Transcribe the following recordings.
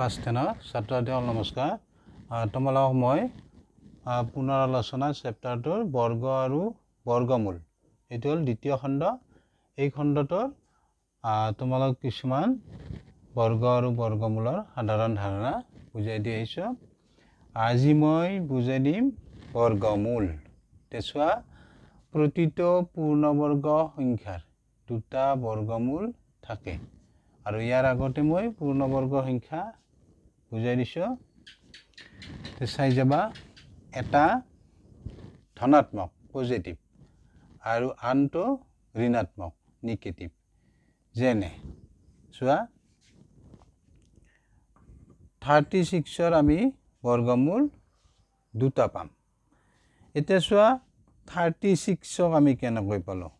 Class 10 ছাত্ৰছাত্ৰীসকল নমস্কাৰ। তোমালোকক মই পুনৰ আলোচনা চেপ্টাৰটোৰ বৰ্গ আৰু বৰ্গমূল এইটো হ'ল দ্বিতীয় খণ্ড। এই খণ্ডটোৰ তোমালোক কিছুমান বৰ্গ আৰু বৰ্গমূলৰ সাধাৰণ ধাৰণা বুজাই দি আহিছোঁ। আজি মই বুজাই দিম বৰ্গমূল। চোৱা, প্ৰতিটো পূৰ্ণবৰ্গ সংখ্যাৰ দুটা বৰ্গমূল থাকে আৰু ইয়াৰ আগতে মই পূৰ্ণবৰ্গ সংখ্যা বুজাই দিছোঁ। চাই যাবা, এটা ধনাত্মক পজিটিভ আৰু আনটো ঋণাত্মক নিগেটিভ। যেনে চোৱা, 36ৰ আমি বৰ্গমূল দুটা পাম। এতিয়া চোৱা, 36ক আমি কেনেকৈ পালোঁ?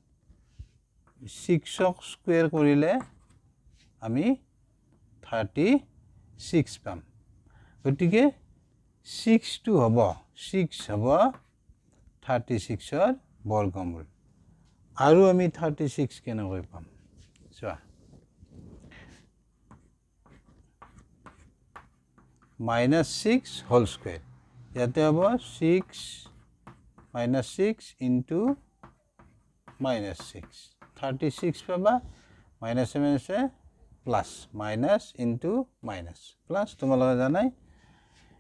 6ক স্কুৱেৰ কৰিলে আমি 36 পাম। গতিকে 6টো হ'ব 36ৰ বৰ্গমূল। আৰু আমি 36 কেনেকৈ পাম? চোৱা, -6 হোল স্কুৱেৰ। ইয়াতে হ'ব 6 - 6 ইনটু -6। 36 পাবা, মাইনাছে plus, minus into minus plus. তোমালোকে জানাই।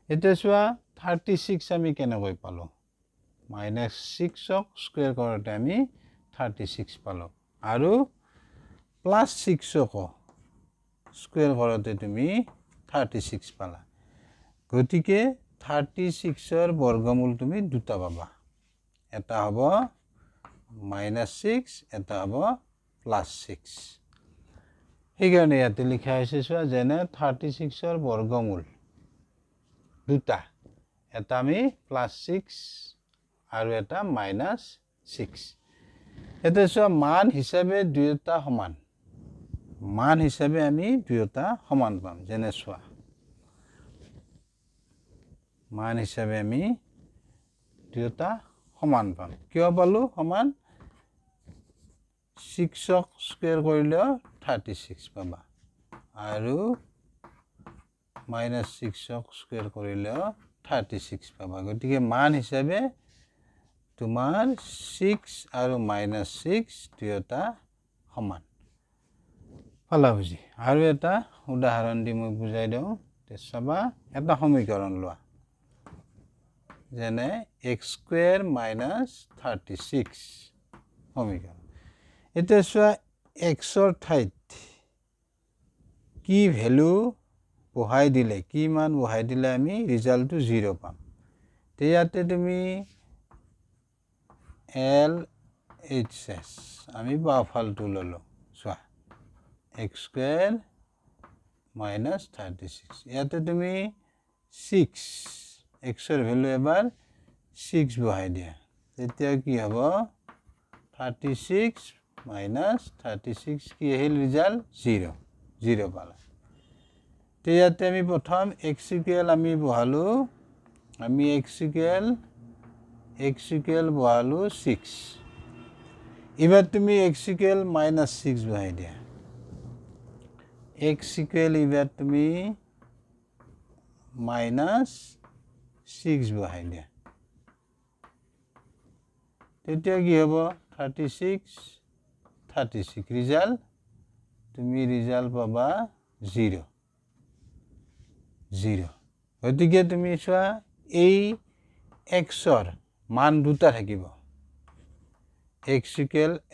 এতিয়া চোৱা, 36 আমি কেনেকৈ পালোঁ? -6ক স্কুৱেৰ কৰোঁতে আমি 36 পালোঁ আৰু +6কো স্কুৱেৰ কৰোঁতে তুমি 36 পালা। গতিকে 36ৰ বৰ্গমূল তুমি দুটা পাবা। এটা হ'ব -6, এটা হ'ব +6। সেইকাৰণে ইয়াতে লিখা হৈছে, চোৱা, যেনে 36ৰ বৰ্গমূল দুটা, এটা আমি +6 আৰু এটা -6। এতিয়া চোৱা, মান হিচাপে দুয়োটা সমান। মান হিচাপে আমি দুয়োটা সমান পাম। যেনে চোৱা, মান হিচাপে আমি দুয়োটা সমান পাম। কিয় পালোঁ সমান? 6ক স্কুৱেৰ কৰিলেও 36 পাবা আৰু -6ক স্কুৱেৰ কৰিলেও 36 পাবা। গতিকে মান হিচাপে তোমাৰ 6 আৰু -6 দুয়োটা সমান। পালা বুজি? আৰু এটা উদাহৰণ দি মই বুজাই দিওঁ। চাবা, এটা সমীকৰণ লোৱা, যেনে x² - 36 সমীকৰণ। এতিয়া চোৱা, xৰ ঠাইত কি ভেলু বহাই দিলে, কি মান বহাই দিলে আমি ৰিজাল্টটো 0 পাম। ইয়াতে তুমি LHS আমি বাওঁফালটো ল'লোঁ। চোৱা, x² - 36। ইয়াতে তুমি 6, xৰ ভেলু এবাৰ 6 বহাই দিয়া। তেতিয়া কি হ'ব? 36 - 36 কি আহিল ৰিজাল্ট? 0 পালা। ইয়াতে আমি প্ৰথম x² আমি বহালোঁ, আমি x² বহালোঁ 6। এবাৰ তুমি x² -6 বহাই দিয়া। x² এবাৰ তুমি -6 বহাই দিয়া। তেতিয়া কি হ'ব? 36 ৰিজাল্ট, তুমি ৰিজাল্ট পাবা 0। গতিকে তুমি চোৱা, এই xৰ মান দুটা থাকিব। x²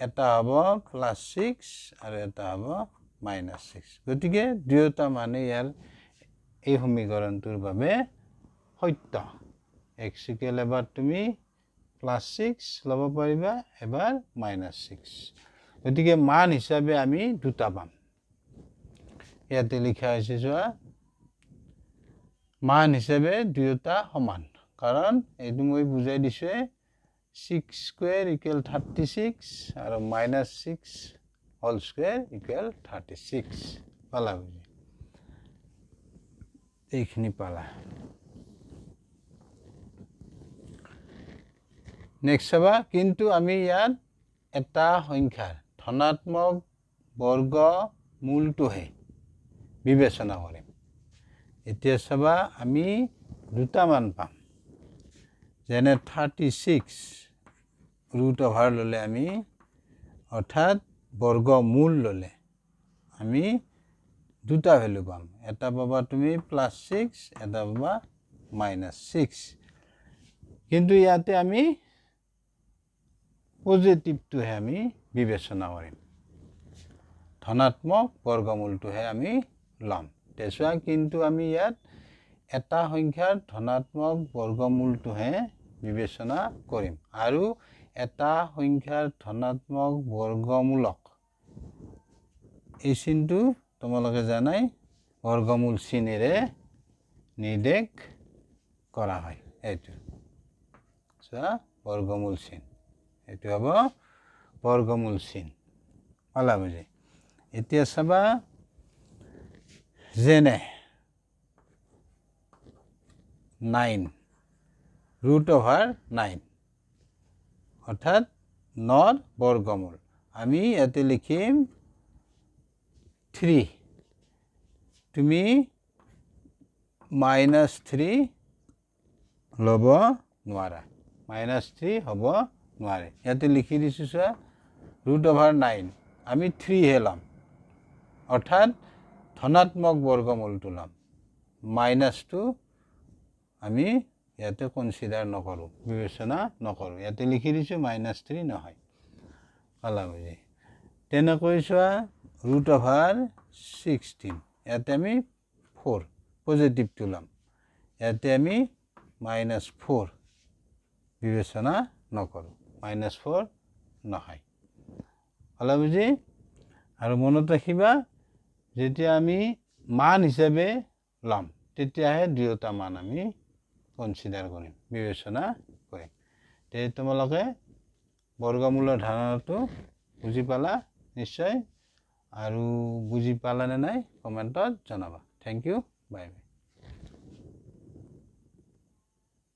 এটা হ'ব +6 আৰু এটা হ'ব -6। গতিকে দুয়োটা মানে ইয়াৰ এই সমীকৰণটোৰ বাবে সত্য। x² এবাৰ তুমি +6 ল'ব পাৰিবা, এবাৰ -6। গতিকে মান হিচাপে আমি দুটা পাম। ইয়াতে লিখা হৈছে, চোৱা, মান হিচাপে দুয়োটা সমান। কাৰণ এইটো মই বুজাই দিছোঁৱে, 6² = 36 আৰু -6 হোল স্কুৱেৰ = 36। পালা বুজি? এইখিনি পালা। নেক্সট চাবা, কিন্তু আমি ইয়াত এটা সংখ্যাৰ ধনাত্মক বৰ্গমূলটোহে বিবেচনা কৰিম। এতিয়া চাবা আমি দুটা মান পাম যেনে 36 ৰুট অভাৰ ললে আমি অৰ্থাৎ বৰ্গমূল ললে আমি দুটা ভ্যালু পাম এটা পাবা তুমি +6 এটা পাবা -6 কিন্তু ইয়াতে আমি পজিটিভটোহে আমি বিবেচনা কৰিম ধনাত্মক বৰ্গমূলটোহে আমি লম তেছোৱা কিন্তু আমি ইয়াত এটা সংখ্যাৰ ধনাত্মক বৰ্গমূলটোহে বিবেচনা কৰিম আৰু এটা সংখ্যাৰ ধনাত্মক বৰ্গমূলক এই চিনটো তোমালোকে জানাই বৰ্গমূল চিনেৰে নিৰ্দেশ কৰা হয় এইটো চোৱা বৰ্গমূল চিন এইটো হ'ব বৰ্গমূল চিন পালা বুজি এতিয়া চাবা যেনে 9 ৰুট অভাৰ 9 অৰ্থাৎ 9 বৰ্গমূল আমি ইয়াতে লিখিম 3 তুমি -3 লব নোৱাৰা -3 হ'ব নোৱাৰে ইয়াতে লিখি দিছো চোৱা ৰুট অভাৰ 9 আমি 3 হে লম অৰ্থাৎ ধনাত্মক বৰ্গমূলটো লম মাইনাসটো আমি ইয়াতে কনসিডাৰ নকৰো বিবেচনা নকৰো ইয়াতে লিখি দিছো -3 নহয় পালা বুজি তেনেকৈ চোৱা ৰুট অভাৰ 16 ইয়াতে আমি 4 পজিটিভটো লম ইয়াতে আমি -4 বিবেচনা নকৰো -4 নহয় পালা বুজি আৰু মনত ৰাখিবা যেতিয়া আমি মান হিচাপে লম তেতিয়াহে দুয়োটা মান আমি কনসিডাৰ কৰিম বিবেচনা কৰিম তে তোমালোকে বৰ্গমূলৰ ধাৰণাটো বুজি পালা নিশ্চয় আৰু বুজি পালা নে নাই কমেন্টত জনাবা থ্যাংক ইউ বাই বাই